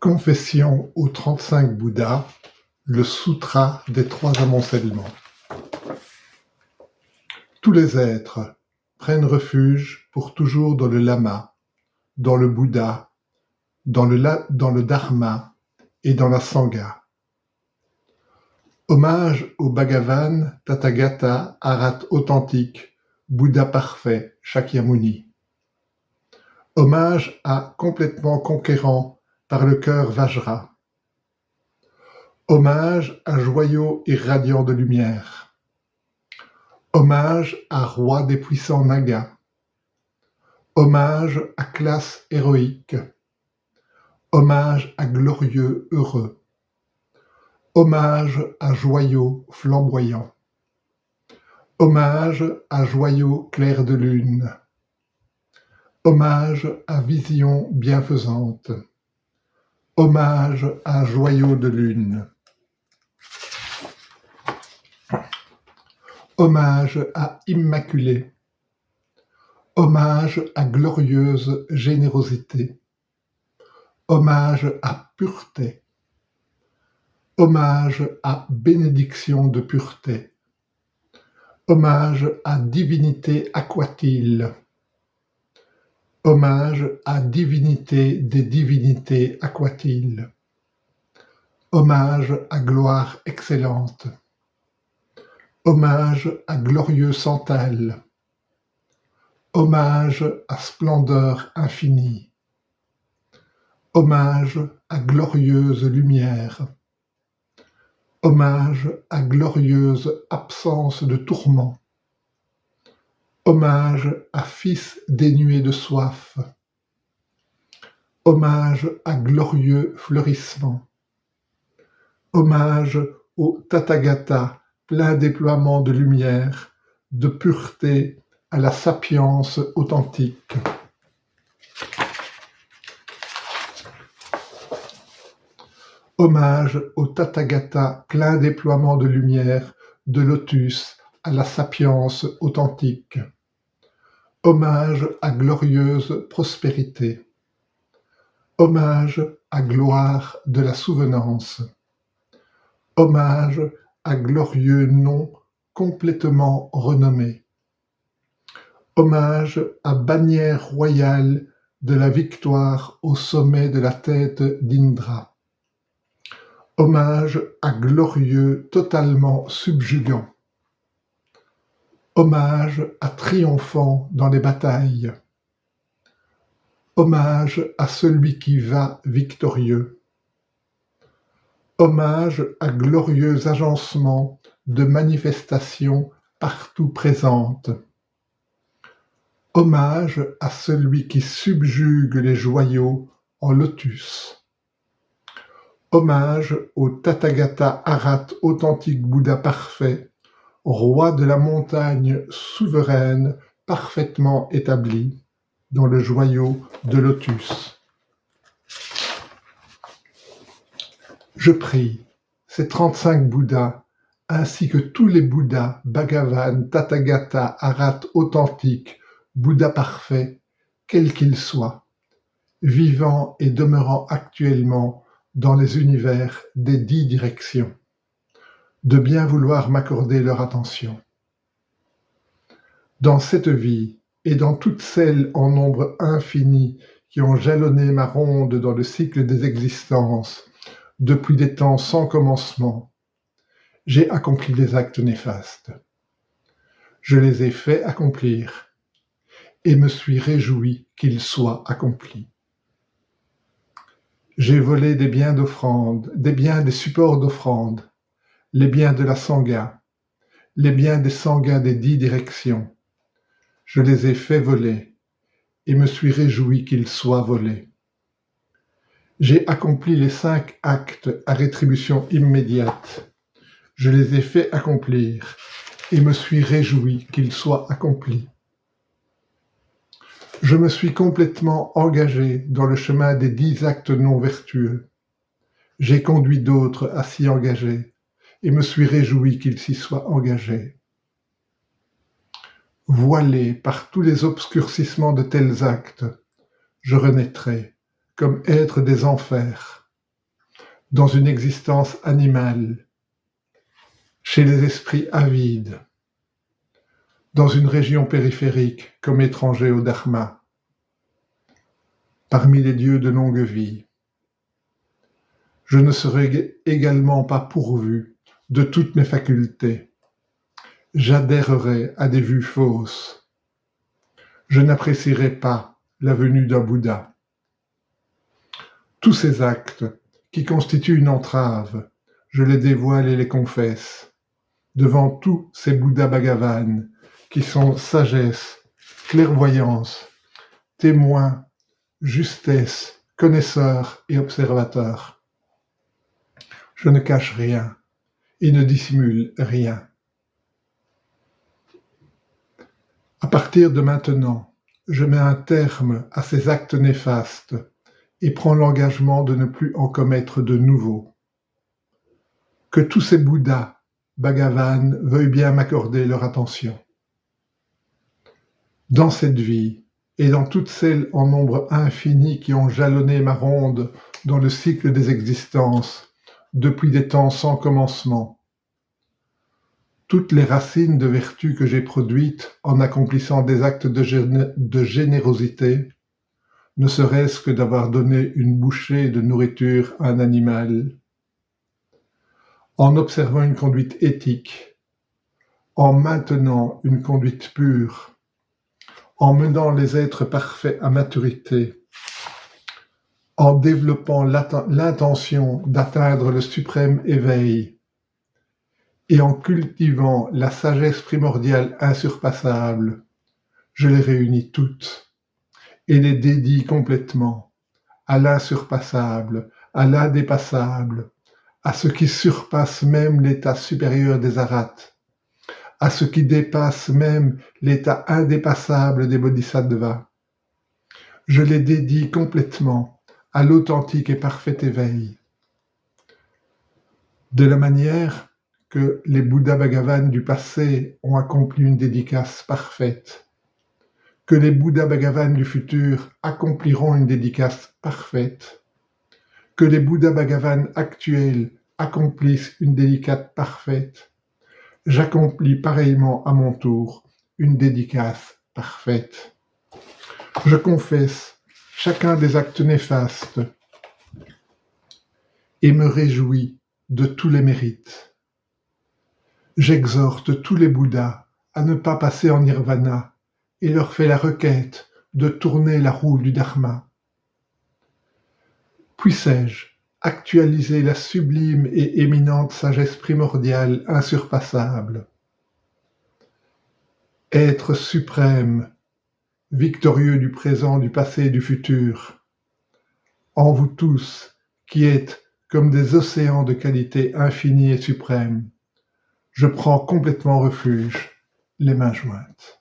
Confession aux 35 Bouddhas, le Sutra des trois amoncellements. Tous les êtres prennent refuge pour toujours dans le Lama, dans le Bouddha, dans le Dharma et dans la Sangha. Hommage au Bhagavan Tathagata Arhat authentique, Bouddha parfait, Shakyamuni. Hommage à complètement conquérant par le cœur Vajra. Hommage à joyau irradiant de lumière. Hommage à roi des puissants Nagas. Hommage à classe héroïque. Hommage à glorieux heureux. Hommage à joyau flamboyant. Hommage à joyau clair de lune. Hommage à vision bienfaisante. Hommage à joyau de lune. Hommage à immaculé. Hommage à glorieuse générosité. Hommage à pureté. Hommage à bénédiction de pureté. Hommage à divinité aquatile. Hommage à divinité des divinités aquatiles. Hommage à gloire excellente. Hommage à glorieux santal. Hommage à splendeur infinie. Hommage à glorieuse lumière. Hommage à glorieuse absence de tourment. Hommage à fils dénué de soif. Hommage à glorieux fleurissement. Hommage au Tathagata, plein déploiement de lumière, de pureté à la sapience authentique. Hommage au Tathagata, plein déploiement de lumière, de lotus à la sapience authentique. Hommage à glorieuse prospérité. Hommage à gloire de la souvenance. Hommage à glorieux nom complètement renommé. Hommage à bannière royale de la victoire au sommet de la tête d'Indra. Hommage à glorieux totalement subjugant. Hommage à triomphant dans les batailles. Hommage à celui qui va victorieux. Hommage à glorieux agencement de manifestations partout présentes. Hommage à celui qui subjugue les joyaux en lotus. Hommage au Tathagata Arhat authentique Bouddha parfait, roi de la montagne souveraine parfaitement établie dans le joyau de lotus. Je prie ces 35 Bouddhas, ainsi que tous les Bouddhas, Bhagavan, Tathagata, Arhat authentique, Bouddha parfait, quels qu'ils soient, vivant et demeurant actuellement dans les univers des 10 directions, de bien vouloir m'accorder leur attention. Dans cette vie et dans toutes celles en nombre infini qui ont jalonné ma ronde dans le cycle des existences, depuis des temps sans commencement, j'ai accompli des actes néfastes. Je les ai fait accomplir et me suis réjoui qu'ils soient accomplis. J'ai volé des biens d'offrande, des biens des supports d'offrande, les biens de la Sangha, les biens des Sanghas des 10 directions. Je les ai fait voler et me suis réjoui qu'ils soient volés. J'ai accompli les 5 actes à rétribution immédiate. Je les ai fait accomplir et me suis réjoui qu'ils soient accomplis. Je me suis complètement engagé dans le chemin des 10 actes non vertueux. J'ai conduit d'autres à s'y engager et me suis réjoui qu'ils s'y soient engagés. Voilé par tous les obscurcissements de tels actes, je renaîtrai comme être des enfers, dans une existence animale, chez les esprits avides, dans une région périphérique comme étranger au dharma, parmi les dieux de longue vie. Je ne serai également pas pourvu de toutes mes facultés. J'adhérerai à des vues fausses. Je n'apprécierai pas la venue d'un Bouddha. Tous ces actes qui constituent une entrave, je les dévoile et les confesse devant tous ces Bouddhas Bhagavan qui sont sagesse, clairvoyance, témoins, justesse, connaisseurs et observateurs. Je ne cache rien et ne dissimule rien. À partir de maintenant, je mets un terme à ces actes néfastes et prends l'engagement de ne plus en commettre de nouveaux. Que tous ces Bouddhas, Bhagavan, veuillent bien m'accorder leur attention. Dans cette vie, et dans toutes celles en nombre infini qui ont jalonné ma ronde dans le cycle des existences, depuis des temps sans commencement, toutes les racines de vertu que j'ai produites en accomplissant des actes de générosité, ne serait-ce que d'avoir donné une bouchée de nourriture à un animal, en observant une conduite éthique, en maintenant une conduite pure, en menant les êtres parfaits à maturité, en développant l'intention d'atteindre le suprême éveil, et en cultivant la sagesse primordiale insurpassable, je les réunis toutes et les dédie complètement à l'insurpassable, à l'indépassable, à ce qui surpasse même l'état supérieur des arhats, à ce qui dépasse même l'état indépassable des bodhisattvas. Je les dédie complètement à l'authentique et parfait éveil. De la manière que les Bouddhas Bhagavan du passé ont accompli une dédicace parfaite, que les Bouddhas Bhagavan du futur accompliront une dédicace parfaite, que les Bouddhas Bhagavan actuels accomplissent une dédicace parfaite, j'accomplis pareillement à mon tour une dédicace parfaite. Je confesse chacun des actes néfastes et me réjouis de tous les mérites. J'exhorte tous les Bouddhas à ne pas passer en nirvana et leur fais la requête de tourner la roue du Dharma. Puissé-je actualiser la sublime et éminente sagesse primordiale insurpassable, être suprême, victorieux du présent, du passé et du futur, en vous tous qui êtes comme des océans de qualité infinie et suprême, je prends complètement refuge, les mains jointes.